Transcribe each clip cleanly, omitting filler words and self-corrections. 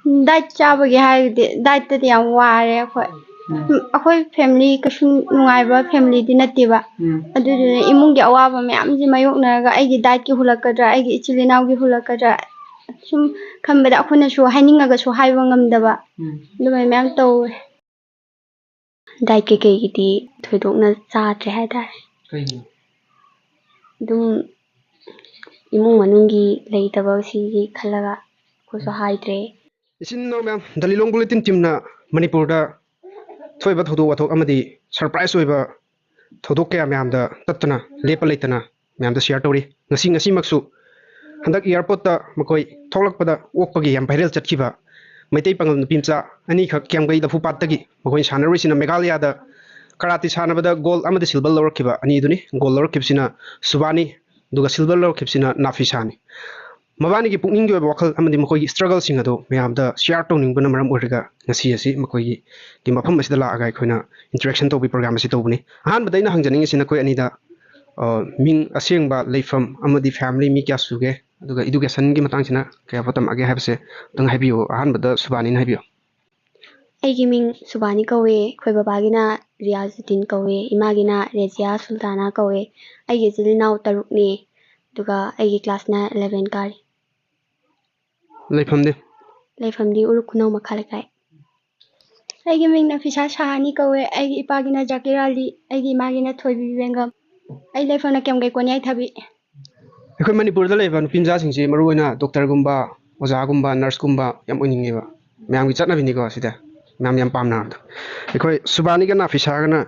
Diet चाबगे हाइदे diet तदि याम वारे अखोई family कछु नुंगाइबा family दि नतेबा अदुदुने इमुंग गे अवाबा मयाम जि मायोकनरगा आइगी diet की हुलकदरा आइगी इचिलिनाव गी हुलकदरा सुम खंबदा अखोनसु हाइनिंगगा सु हाइबा ngамदबा दुमै मयाम तौवे diet के गिदि थोइदोकना चाद्रे हाइदारे दुम इमुंग मनुंगी लेइतबा सिगी खलगा कोसु हाइद्रे इसिन नो मैम दलिलोंग बुलेटिन टीमना मणिपुर दा थोइबा थोदो वाथोक अमदी सरप्राइज होइबा थोदोक कया मैम दा तत्तना लेपा लेतना मैम दा share तौरी ngasi ngasi maksu handak airport ta makoi thoklakpada okpagi yam viral chatkiba maitai pangal nupimcha ani khak kyam gai dafu pattagi makoi sanarui sina meghalaya da karate sanabada gold amadi silver lorkiba ani duni gold lorkipsina subani duga silver lorkipsina nafisani mabani ki pukning ge wakhal amadi makoi struggle sing ado mayam da share tawning bana maram origa ngasi asi makoi ki mafam asida la aga khoina interaction to bi program asi to buni han badaina hangjaning sina koi ani da ming asengba leifam amadi family mi kya suge aduga education gi matang sina kaya patam age habse tang habiyo han bada subani na habiyo aigi ming subani kawe khoi babagina riyazuddin kawe imagina rezia sultana kawe aigi jilinaw tarukni duga aigi class na 11 kari leifam di urukhunaw makhalakai aigi ming na fisa sahani kawe aigi ipagina zakir ali aigi imagina thoibi bengam ai leifam na kyam gai konyai thabi ekhoi manipur da leiba nupimja singsi maruina doctor gumba oja gumba nurse gumba yam oningeba mayam gi chatna bini ko sida mayam yam pamna ekhoi subani ga nafisa ga na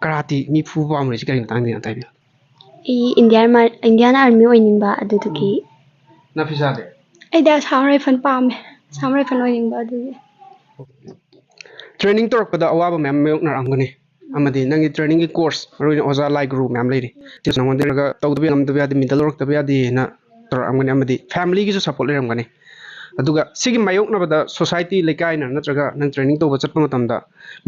karate mi phu pam ri sikari tang ni tai bi indian army oiningba aduduki nafisa de ai da samurai fan pame samurai fan oiningba adugi training torok pada awaba mayam mayok na ramgani amadi nangi training ki course maruina oja lai guru mayam leiri tis nangon de ga tawdu bi namdu bi adi middle orok tabi adi na tor amgani amadi family gi support le ramgani aduga sigi mayok na bada society lekai na natraga nang training to bachat pa matamda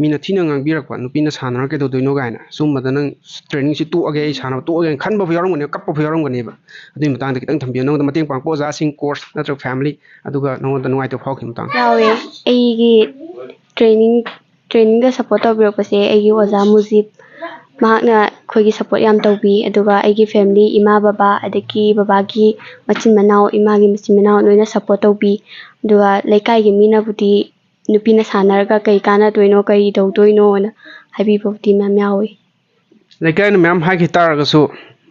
mina thina ngang birak pa nupina sanara ke do doino gaina sum bada nang training si tu age sana tu age khan ba yaram gani kap pa yaram gani ba adu matang de kitang thambi nang da mateng pang po ja sing course natrag family aduga nang da nuai to phau khim tang yawe aigi training da support tawbirok pase aigi oja mujib mahakna khoigi support yam tawbi aduga aigi family ima baba adaki baba gi machin manau ima gi machin manau noina support tawbi aduga lekai gi mina budi nupina sanaraga kai kana toino kai dawdoino na habi budi mam yawi lekai na ma'am ha ki taraga su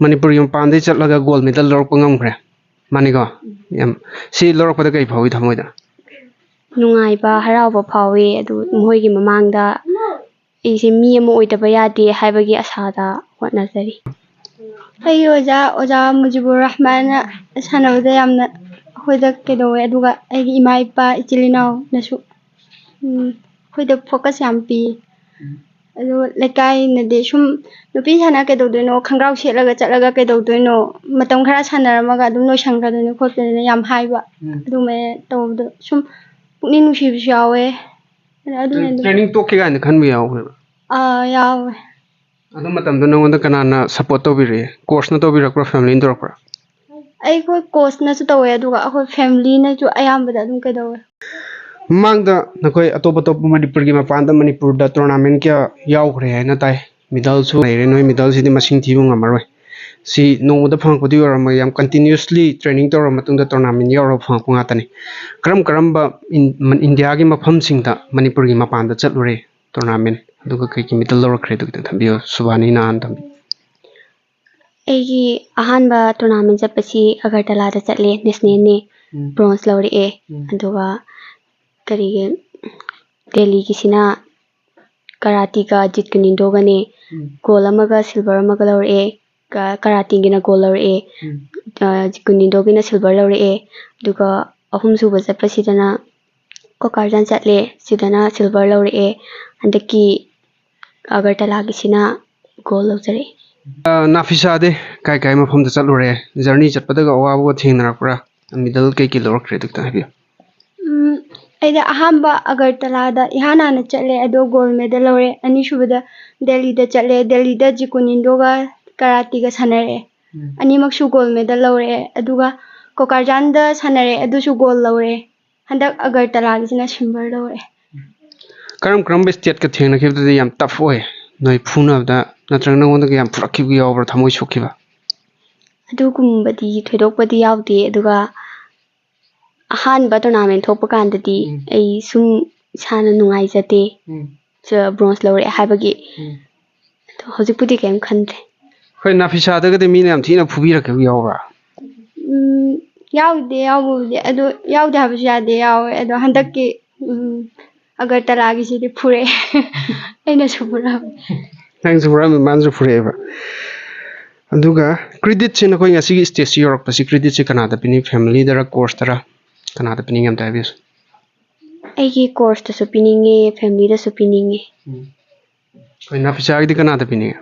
manipur yum pande chatlaga gold medal lorok pangam khre manigo yam si lorok pada kai phawi thamoida nungaiba harawa phawi adu moigi mamangda isi mi amo oitaba yade haibagi asada hotnajari ai oja mujibur rahman sanawda yamna hoida kedowe aduga ai ima ipa ichilinaw nasu hoida focus yam pi adu lekai na de sum nupi sana kedodoino khangraw selaga chatlaga kedodoino matam khara sanaramaga adum no sangradone khotene yam haiba adume tawdo sum pukni nusi bisyawe training to ke gan khan bi yaw yawe adu matam do nang da kanana support to bi re course na to bi rakra family ndor rakra ai ko course na su tawe aduga akoi family na ju ayambada adum kedawe mangda nakoi atop atop manipur gi mapan da manipur da tournament kya yaw khre haina tai medal su nei noi medal si di masing thibu ngamaroi si no da phang podi or ma yam continuously training tor matung da tournament yaw ro phang punga tani karam ba india gi mafam sing da manipur gi mapan da chatlure tournament aduga kai ki medal lor khre du thambiyo subani na an thambi egi ahanba tournament japasi agartala da chatle national ne bronze lawre aduga kari delhi ki sina karate ka jit kunindo gane gold amaga silver amaga lawre karate gina gold lawre jit kunindo gina silver lawre aduga ahum suba japasi dana kokarjan chatle sidana silver lawre andaki agartala ki sina gold lawjare nafisa de kai mafam da chatlure journey chatpada ga awa thingna pura middle kai ki lor khre duk ta habi aida ahamba agartala da ihana na chatle ado gold medal lawre ani shubada delhi da chatle delhi da jikunindo ga karate ga sanare ani maksu gold medal lawre aduga kokarjan da sanare adu su gold lawre Handak Agartalagisina silver lawre. Karam state ka thengna khibda yam tough oy noi phuna da natrang nangond ga yam phurakhi gi yawra thamoi sokhiba Adugumbadi thoidokpadi yawde aduga ahanba tournament thokpa kandadi ai sum sana nungaijate bronze lawre haibagi hojikpudi kem khandre khoi nafisa da ga de mi nam thina phubi rakhe gi yawra yawde adu yawde habasu yade yawe adu handakki Agartalagisi phure aina supura nang supura man supura ba aduga credit sin khoi ngasi gi stage yorok pasi credit se kana da pini family dara course dara kana da pini ngam ta bis aigi course ta su pininge family da su pininge khoi nafisa gi kana da pini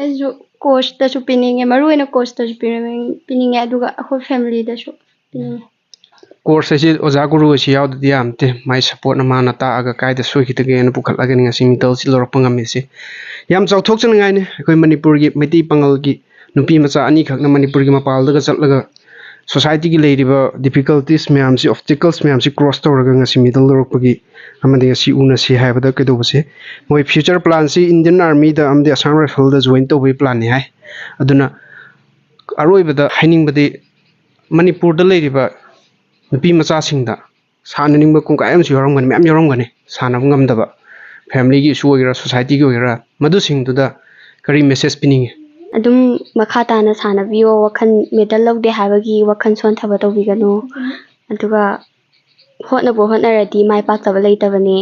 ajo course ta su pininge maru ena course ta su pininge aduga khoi family da su pininge course se oja guru si yaw da amte mai support na mana ta aga kai da soi khita ge na pukhat la ge ngasi mital si lorok pangam me se yam chau thok chen ngai ne khoi manipur gi meti pangal gi nupi macha ani khak na manipur gi mapal da ga chat la ga society gi leiriba difficulties myam si obstacles myam si cross to ga ngasi middle lorok pagi amade si una si ha ba da ke do se moi future plan si Indian Army da amde Assam Rifle da join to bi plan ni hai aduna aroi ba da haining bade manipur da leiriba nupi macha singda sana ningba kung ka am si yoram gani myam yoram gani sana ngam da ba family gi issue ogira society gi ogira madu sing du da kari message pining adum makha tana sana biyo wakhan medal lawde habagi wakhan son thaba to bigano aduga hotna radi mai pak taba leitabane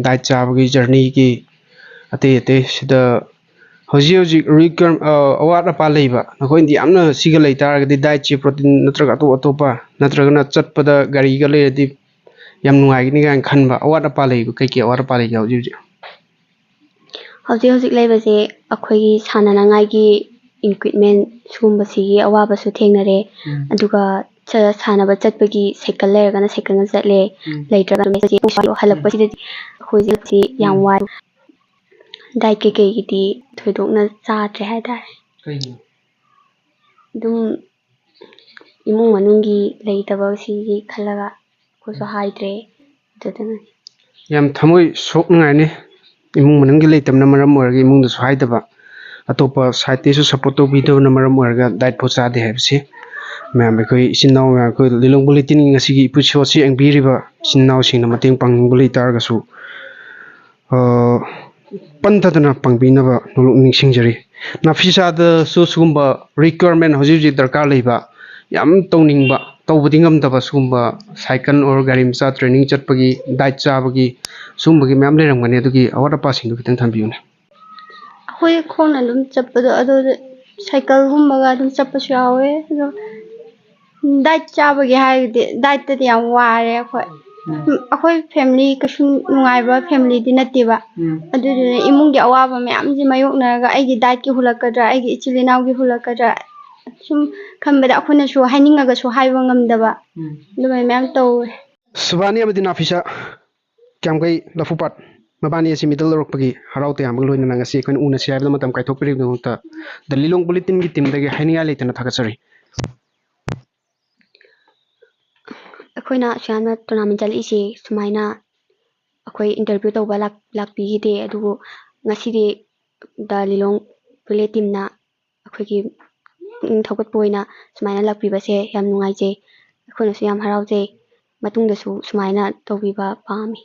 dai chabagi journey gi ate sida hoji recurrent award apa leiba nakoi indi amna siga leitar ga diet chi protein natraga to natraga na chatpada gari ga leidi yam nuai ni ga khanba award apa leiba kai ki award apa lei ga hoji leibase akhoi gi sananangai gi equipment sumba sigi awaba su thengnare aduga sanaba chatpagi cycle lerga na cycle na chatle leitraga message halakpa sida hoji si yam wai dai ke gidi thoidokna chatre haidar dum imung manungi leitaba sigi khalaga ko so haidre dadana yam thamoi sok ngai ne imung manungi leitam na maram orga imung da so haidaba atopa site su support to video na maram orga diet po cha de habsi ma'am अखोई सिन्नाव अखोई Lilong bulletin ngasi gi pucho si angbiriba sinnaw singna mateng pang bulei targasu pantadana pangbinaba nolok ningsingjari nafisa da su sugumba requirement hoji darkar leiba yam tongningba tawbudi ngamdaba sugumba cycle or gari mcha training chatpagi diet chabagi sumbagi ma'am leramgani adugi awada passing du kitang thambiyune hoi khona dum chapado ado cycle gumbaga dum chapasu yawe diet chabagi haide diet ta yam ware akhoi family kasu nungaiba family di natiba adu imungi awaba myam ji mayokna ga aigi diet ki hulakadra aigi ichilinaw gi hulakadra sum khambada akhona su haininga ga su haiba ngamdaba dumai myam taw subani amadi nafisa kyamgai lafupat mabani asi middle rokpagi haraute am loina ngasi kon una si haibda matam kai thokpiri ngota the lilong bulletin gi team dagi haininga leitana thakasari अखोइना शाना tournament चल इसे सुमाइना अखोइ interview तौबा लाक्पीगिदे अदुगो ngasi da lilong pule teamna अखोइगी थौगत पोइना सुमाइना लाक्पीबसे याम नुंगाइजे अखोइनासु याम हराउजे मतुंगदसु सुमाइना तौबीबा पामी